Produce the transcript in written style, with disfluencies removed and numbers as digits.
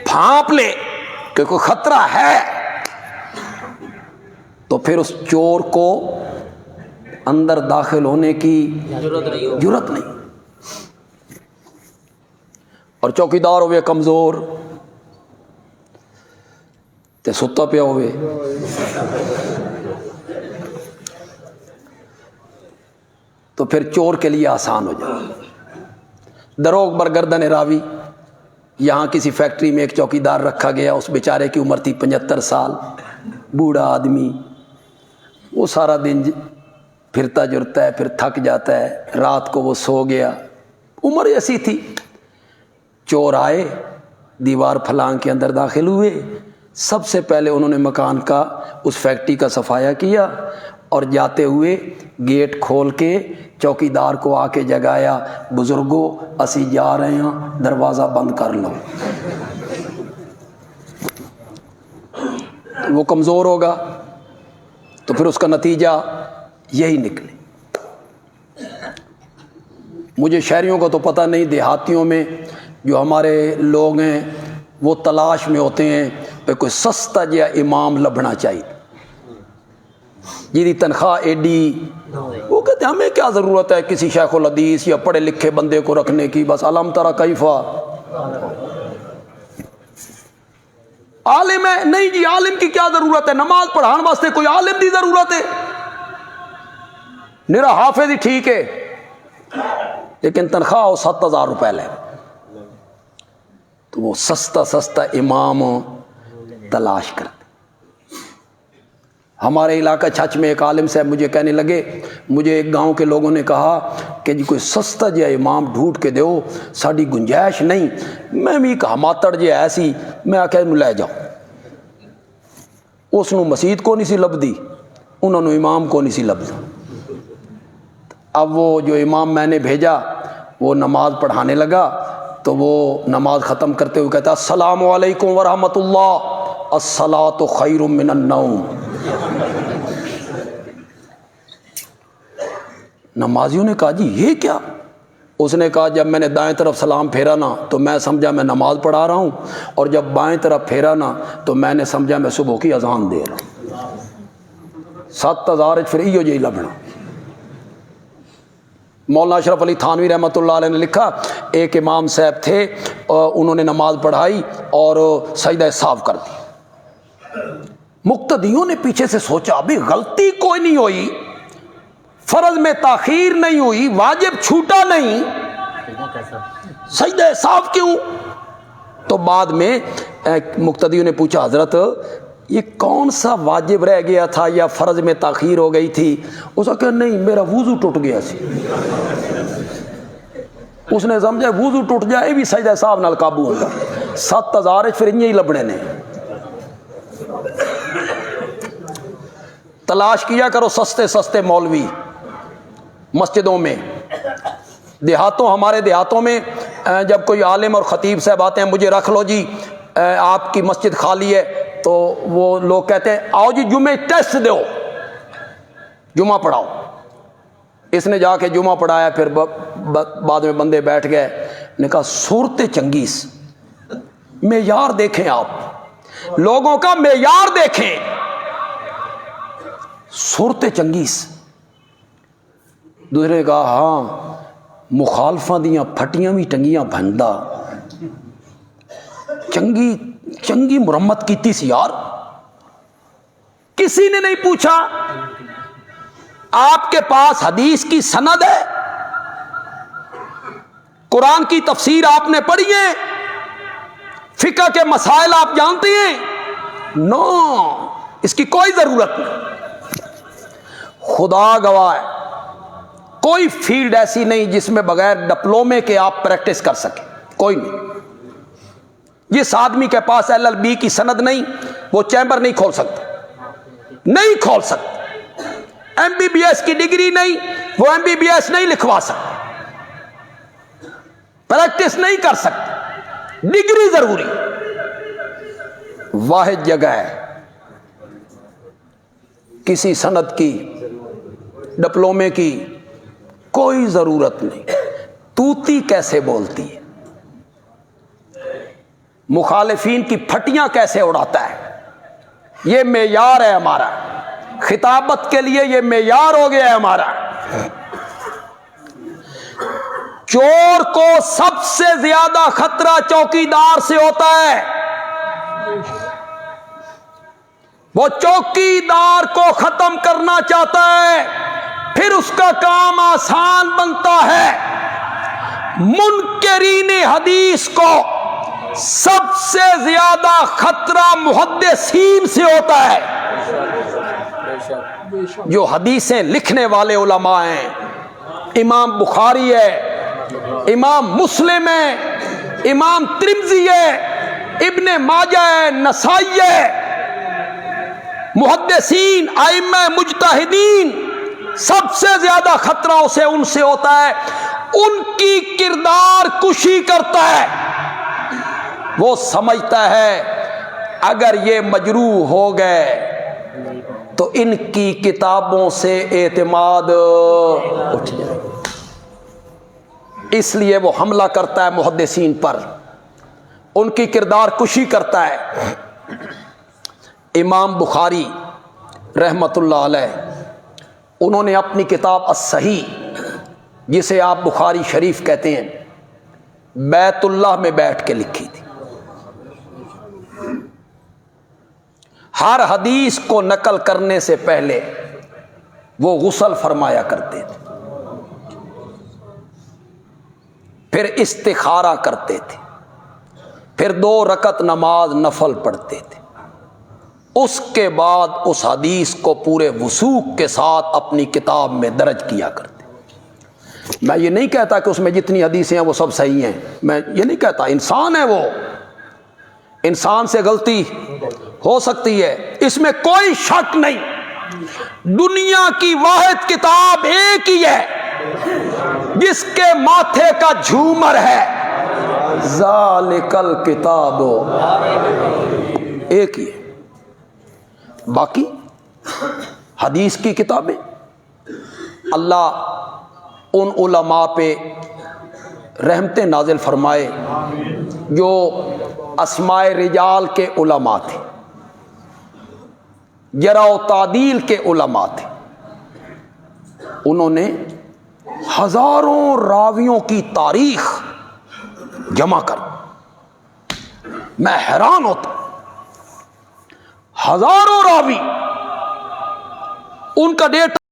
بھانپ لے کہ کوئی خطرہ ہے تو پھر اس چور کو اندر داخل ہونے کی ضرورت نہیں. اور چوکیدار ہوئے کمزور تے ستا پیا ہوئے تو پھر چور کے لیے آسان ہو جائے. دروغ بر گردن راوی. یہاں کسی فیکٹری میں ایک چوکیدار رکھا گیا, اس بیچارے کی عمر تھی 75 سال, بوڑھا آدمی, وہ سارا دن پھرتا جرتا ہے, پھر تھک جاتا ہے, رات کو وہ سو گیا, عمر ایسی تھی. چور آئے, دیوار پھلانگ کے اندر داخل ہوئے, سب سے پہلے انہوں نے مکان کا, اس فیکٹری کا صفایا کیا, اور جاتے ہوئے گیٹ کھول کے چوکیدار کو آ کے جگایا, بزرگوں اسی جا رہے ہیں, دروازہ بند کر لو. وہ کمزور ہوگا تو پھر اس کا نتیجہ یہی نکلے. مجھے شہریوں کو تو پتہ نہیں, دیہاتیوں میں جو ہمارے لوگ ہیں وہ تلاش میں ہوتے ہیں کہ کوئی سستا جیا امام لبھنا چاہیے, جی تنخواہ ایڈی. وہ کہتے ہیں ہمیں کیا ضرورت ہے کسی شیخ الحدیث یا پڑھے لکھے بندے کو رکھنے کی, بس علم ترا کیفا عالم ہے. نہیں جی, عالم کی کیا ضرورت ہے, نماز پڑھان واسطے کوئی عالم دی ضرورت ہے, میرا حافظ ہی ٹھیک ہے, لیکن تنخواہ ہو 7,000 روپے لے. تو وہ سستا امام تلاش کرتے. ہمارے علاقہ چھچ میں ایک عالم صاحب مجھے کہنے لگے, مجھے ایک گاؤں کے لوگوں نے کہا کہ جی کوئی سستا جہا امام ڈھونڈ کے دیو, ساڑی گنجائش نہیں. میں بھی کہا ماتڑ جہا ایسی, میں آکھا انہوں لے جاؤ. اس نو مسجد کو نہیں سی لب دی, انہوں نے امام کو نہیں سی لب دی. اب وہ جو امام میں نے بھیجا وہ نماز پڑھانے لگا, تو وہ نماز ختم کرتے ہوئے کہتا السلام علیکم ورحمۃ اللہ, الصلاۃ خیر من النوم. نمازیوں نے کہا جی یہ کیا؟ اس نے کہا جب میں نے دائیں طرف سلام پھیرا نا تو میں سمجھا میں نماز پڑھا رہا ہوں, اور جب بائیں طرف پھیرا نا تو میں نے سمجھا میں صبح کی اذان دے رہا ہوں. 7,000 پھر ایو جی لبنا. مولانا اشرف علی تھانوی رحمۃ اللہ علیہ نے لکھا, ایک امام صاحب تھے, انہوں نے نماز پڑھائی اور سجدہ سہو کر دی. مقتدیوں نے پیچھے سے سوچا ابھی غلطی کوئی نہیں ہوئی, فرض میں تاخیر نہیں ہوئی, واجب چھوٹا نہیں, سجدہ سہو کیوں؟ تو بعد میں مقتدیوں نے پوچھا حضرت یہ کون سا واجب رہ گیا تھا یا فرض میں تاخیر ہو گئی تھی؟ اس نے کہا نہیں میرا وضو ٹوٹ گیا سی. اس نے سمجھا وضو ٹوٹ جائے بھی سجدہ صاحب نال قابو ہوگا. 7,000 پھر انہیں ہی لبنے نے. تلاش کیا کرو سستے مولوی مسجدوں میں. دیہاتوں, ہمارے دیہاتوں میں جب کوئی عالم اور خطیب صاحب آتے ہیں, مجھے رکھ لو جی آپ کی مسجد خالی ہے, تو وہ لوگ کہتے ہیں آؤ جی جمعے ٹیسٹ دو, جمعہ پڑھاؤ. اس نے جا کے جمعہ پڑھایا, پھر بعد میں بندے بیٹھ گئے, نے کہا صورت چنگیز, معیار دیکھیں, آپ لوگوں کا معیار دیکھیں, صورت چنگیز. دوسرے نے کہا ہاں مخالفاں دیاں پھٹیاں بھی ٹنگیاں بھندا, چنگی مرمت کیتی سی یار. کسی نے نہیں پوچھا آپ کے پاس حدیث کی سند ہے, قرآن کی تفسیر آپ نے پڑھی ہے, فقہ کے مسائل آپ جانتے ہیں؟ نو, اس کی کوئی ضرورت نہیں. خدا گواہ ہے کوئی فیلڈ ایسی نہیں جس میں بغیر ڈپلومے کے آپ پریکٹس کر سکیں, کوئی نہیں. جس آدمی کے پاس LLB کی سند نہیں وہ چیمبر نہیں کھول سکتا, نہیں کھول سکتا. MBBS کی ڈگری نہیں وہ MBBS نہیں لکھوا سکتا, پریکٹس نہیں کر سکتا, ڈگری ضروری. واحد جگہ ہے کسی سند کی, ڈپلومے کی کوئی ضرورت نہیں. توتی کیسے بولتی ہے, مخالفین کی پھٹیاں کیسے اڑاتا ہے، یہ معیار ہے ہمارا، خطابت کے لیے یہ معیار ہو گیا ہے ہمارا۔ چور کو سب سے زیادہ خطرہ چوکیدار سے ہوتا ہے، وہ چوکیدار کو ختم کرنا چاہتا ہے، پھر اس کا کام آسان بنتا ہے۔ منکرین حدیث کو سب سے زیادہ خطرہ محدثین سے ہوتا ہے، جو حدیثیں لکھنے والے علماء ہیں۔ امام بخاری ہے، امام مسلم ہے، امام ترمذی ہے، ابن ماجہ ہے، نسائی ہے، محدثین ائمہ مجتہدین، سب سے زیادہ خطرہ ان سے ہوتا ہے۔ ان کی کردار کشی کرتا ہے، وہ سمجھتا ہے اگر یہ مجروح ہو گئے تو ان کی کتابوں سے اعتماد اٹھ جائے، اس لیے وہ حملہ کرتا ہے محدثین پر، ان کی کردار کشی کرتا ہے۔ امام بخاری رحمت اللہ علیہ، انہوں نے اپنی کتاب الصحیح، جسے آپ بخاری شریف کہتے ہیں، بیت اللہ میں بیٹھ کے لکھی تھی۔ ہر حدیث کو نقل کرنے سے پہلے وہ غسل فرمایا کرتے تھے، پھر استخارہ کرتے تھے، پھر 2 رکعت نماز نفل پڑھتے تھے، اس کے بعد اس حدیث کو پورے وثوق کے ساتھ اپنی کتاب میں درج کیا کرتے۔ میں یہ نہیں کہتا کہ اس میں جتنی حدیثیں ہیں وہ سب صحیح ہیں، میں یہ نہیں کہتا، انسان ہے، وہ انسان سے غلطی ہو سکتی ہے، اس میں کوئی شک نہیں۔ دنیا کی واحد کتاب ایک ہی ہے جس کے ماتھے کا جھومر ہے، ذالک الکتاب، ایک ہی ہے۔ باقی حدیث کی کتابیں، اللہ ان علماء پہ رحمتیں نازل فرمائے جو اسماء رجال کے علماء تھے، جرح و تعدیل کے علماء تھے۔ انہوں نے ہزاروں راویوں کی تاریخ جمع کر، میں حیران ہوتا، ہزاروں راوی، ان کا ڈیٹا